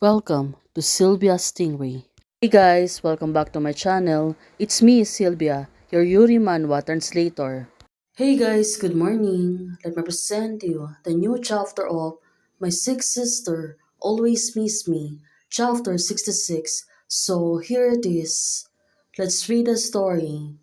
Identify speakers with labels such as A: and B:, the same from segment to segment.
A: Welcome to Sylvia Stingray. Hey guys, welcome back to my channel. It's me, Sylvia, your Yuri Manhwa translator. Hey guys, good morning. Let me present you the new chapter of My Sick Sister Always Miss Me, chapter 66. So here it is. Let's read the story.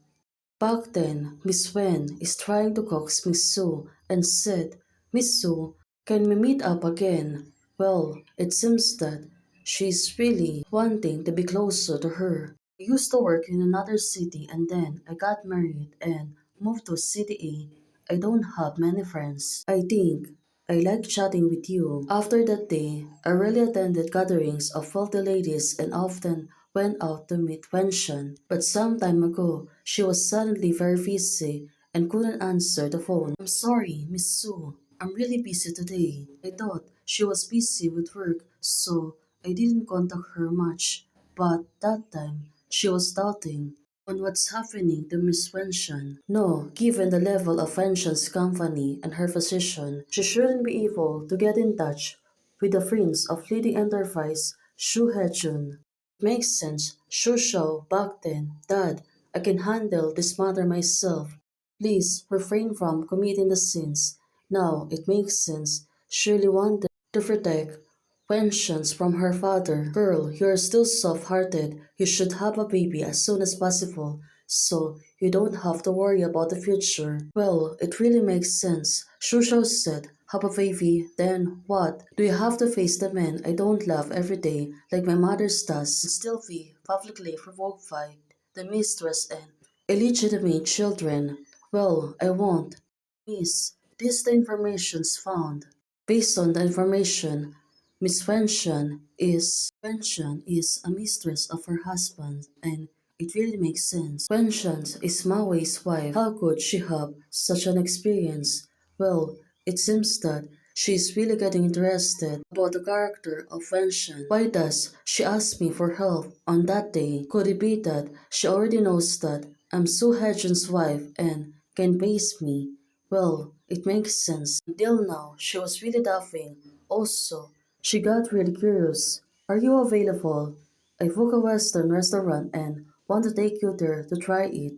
A: Back then, Miss Wen is trying to coax Miss Su and said, Miss Su, can we meet up again? Well, it seems that she's really wanting to be closer to her. I used to work in another city and then I got married and moved to city A. I don't have many friends. I think I like chatting with you. After that day, I rarely attended gatherings of wealthy ladies and often went out to meet Wenshan. But some time ago, she was suddenly very busy and couldn't answer the phone. I'm sorry, Miss Su. I'm really busy today. I thought she was busy with work, so I didn't contact her much. But that time, she was doubting on what's happening to Miss Wenshan. No, given the level of Wenshan's company and her position, she shouldn't be able to get in touch with the prince of leading enterprise, Shu Hechun. Makes sense, Shu Shao back then. Dad, I can handle this matter myself. Please refrain from committing the sins. Now it makes sense. Shirley wanted to protect pensions from her father. Girl, you're still soft-hearted. You should have a baby as soon as possible, so you don't have to worry about the future. Well, it really makes sense. Shusho said, have a baby, then what? Do you have to face the men I don't love every day like my mother's does and still be publicly provoked by the mistress and illegitimate children? Well, I won't. Miss, this is the information's found. Based on the information, Miss Wenchen is a mistress of her husband, and it really makes sense. Wenchen is Mawei's wife. How could she have such an experience? Well, it seems that she is really getting interested about the character of Wenchen. Why does she ask me for help on that day? Could it be that she already knows that I'm Su Hejun's wife and can base me? Well, it makes sense. Until now, she was really laughing. Also, she got really curious. Are you available? I booked a Western restaurant and want to take you there to try it.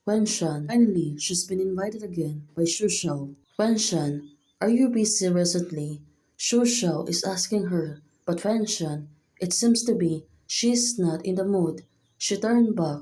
A: Wenshan. Finally, she's been invited again by Shushao. Wenshan, are you busy recently? Shushao is asking her, but Wenshan, it seems to be she's not in the mood. She turned back.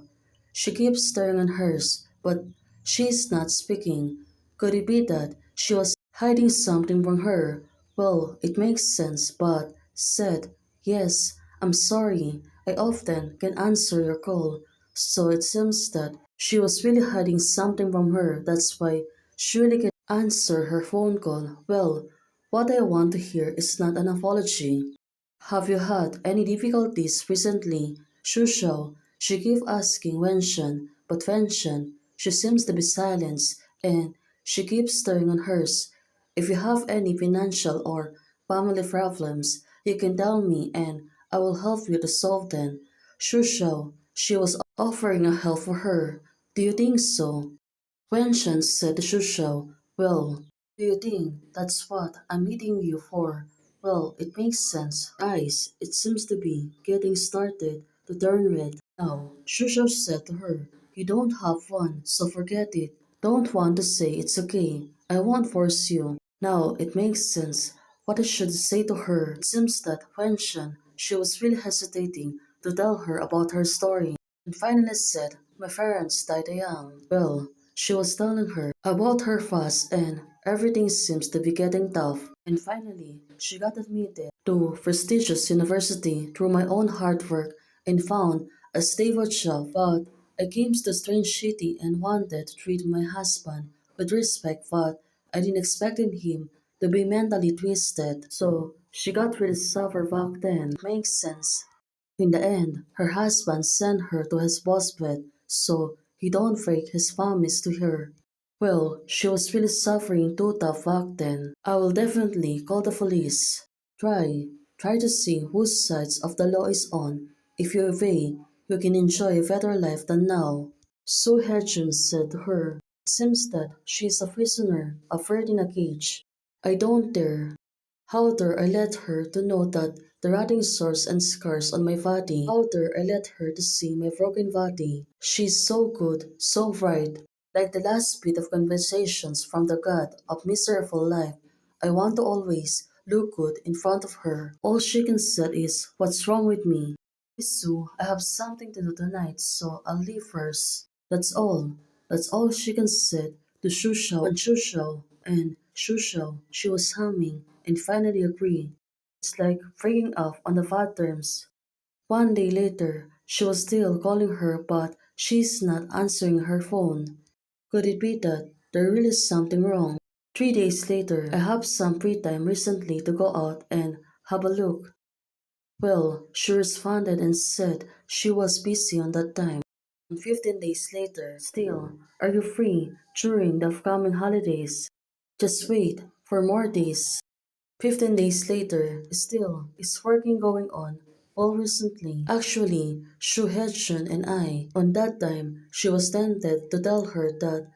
A: She keeps staring at hers, but she's not speaking. Could it be that she was hiding something from her? Well, it makes sense, but said, yes, I'm sorry. I often can answer your call. So it seems that she was really hiding something from her. That's why she really can answer her phone call. Well, what I want to hear is not an apology. Have you had any difficulties recently? Shushao, she keeps asking Wenshan, but Wenshan, she seems to be silenced and she keeps staring on hers. If you have any financial or family problems, you can tell me and I will help you to solve them. Shushao, she was offering a help for her. Do you think so? Wenshan said to Shushao, well, do you think that's what I'm meeting you for? Well, it makes sense. Eyes, it seems to be getting started to turn red now. Shushao said to her, you don't have one, so forget it. Don't want to say it's okay. I won't force you. Now it makes sense what I should say to her. It seems that Wenshan, she was really hesitating to tell her about her story and finally said, my parents died young. Well, she was telling her about her past and everything seems to be getting tough. And finally, she got admitted to prestigious university through my own hard work and found a stable job. But I came to a strange city and wanted to treat my husband with respect, but I didn't expect him to be mentally twisted. So she got really suffer back then. Makes sense. In the end, her husband sent her to his boss bed so he don't break his promise to her. Well, she was really suffering too tough back then. I will definitely call the police. Try, try to see whose sides of the law is on. If you obey, you can enjoy a better life than now. So Hechun said to her, it seems that she is a prisoner, a bird in a cage. I don't dare. However, I let her to know that the rotting sores and scars on my body. However, I let her to see my broken body. She's so good, so bright, like the last bit of conversations from the god of miserable life. I want to always look good in front of her. All she can say is, "What's wrong with me?" Miss Sue, I have something to do tonight, so I'll leave first. That's all. That's all she can say to Shushao, and Shushao, she was humming and finally agreed. It's like breaking off on the bad terms. One day later, she was still calling her, but she's not answering her phone. Could it be that there really is something wrong? 3 days later, I have some free time recently to go out and have a look. Well, she responded and said she was busy on that time. 15 days later, still, are you free during the upcoming holidays? Just wait for more days. 15 days later, still, is working going on? Well, recently, actually, Shu Hejun and I, on that time, she was tempted to tell her that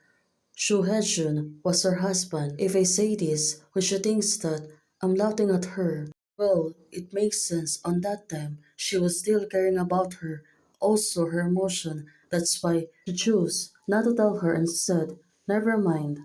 A: Shu Hejun was her husband. If I say this, when she thinks that I'm laughing at her, well, it makes sense. On that time, she was still caring about her, also her emotion. That's why she chose not to tell her and said, never mind.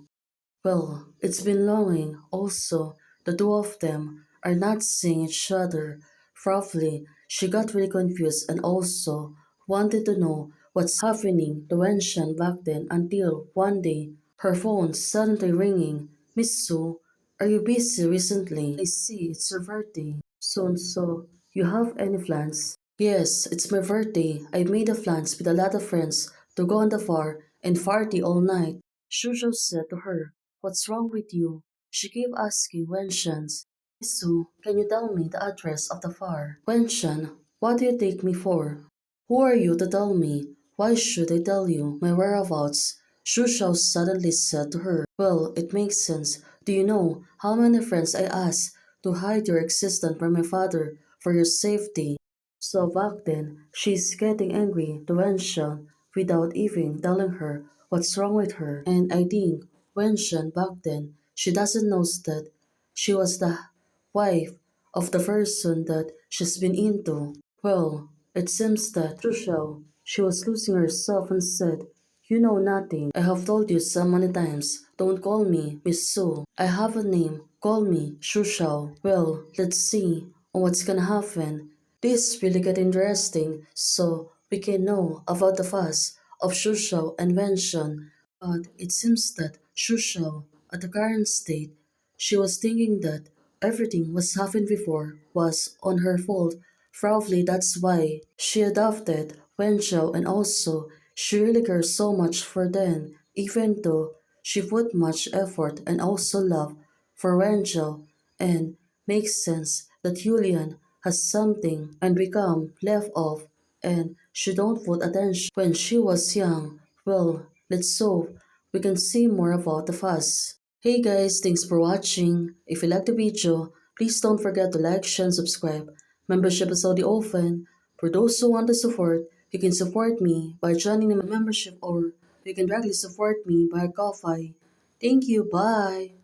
A: Well, it's been longing. Also, the two of them are not seeing each other. Probably, she got really confused and also wanted to know what's happening to Wenshan back then until one day her phone suddenly ringing. Miss Sue, are you busy recently? I see it's your birthday soon, so you have any plans? Yes, it's my birthday. I made a plans with a lot of friends to go on the bar and party all night. Shusho said to her, "What's wrong with you?" She kept asking Wenshan's. Misu, can you tell me the address of the bar? Wenshan, what do you take me for? Who are you to tell me? Why should I tell you my whereabouts? Shusho suddenly said to her, well, it makes sense. Do you know how many friends I asked to hide your existence from my father for your safety? So back then, she's getting angry to Wenshan without even telling her what's wrong with her. And I think Wenshan back then, she doesn't know that she was the wife of the person that she's been into. Well, it seems that Trushao, she was losing herself and said, you know nothing. I have told you so many times, don't call me Miss Su. I have a name, call me Shushao. Well, let's see on what's gonna happen. This really get interesting, so we can know about the fuss of Shushao and Wenshun. But it seems that Shushao, at the current state, she was thinking that everything was happened before was on her fault. Probably that's why she adopted Wenshao and also she really cares so much for them, even though she put much effort and also love for Wenshao and makes sense that Yulian has something and become left off and she don't put attention when she was young. Well, let's hope we can see more about the fuss. Hey guys, thanks for watching. If you like the video, please don't forget to like, share, and subscribe. Membership is already open. For those who want to support, you can support me by joining the membership or you can directly support me by Ko-Fi. Thank you, bye!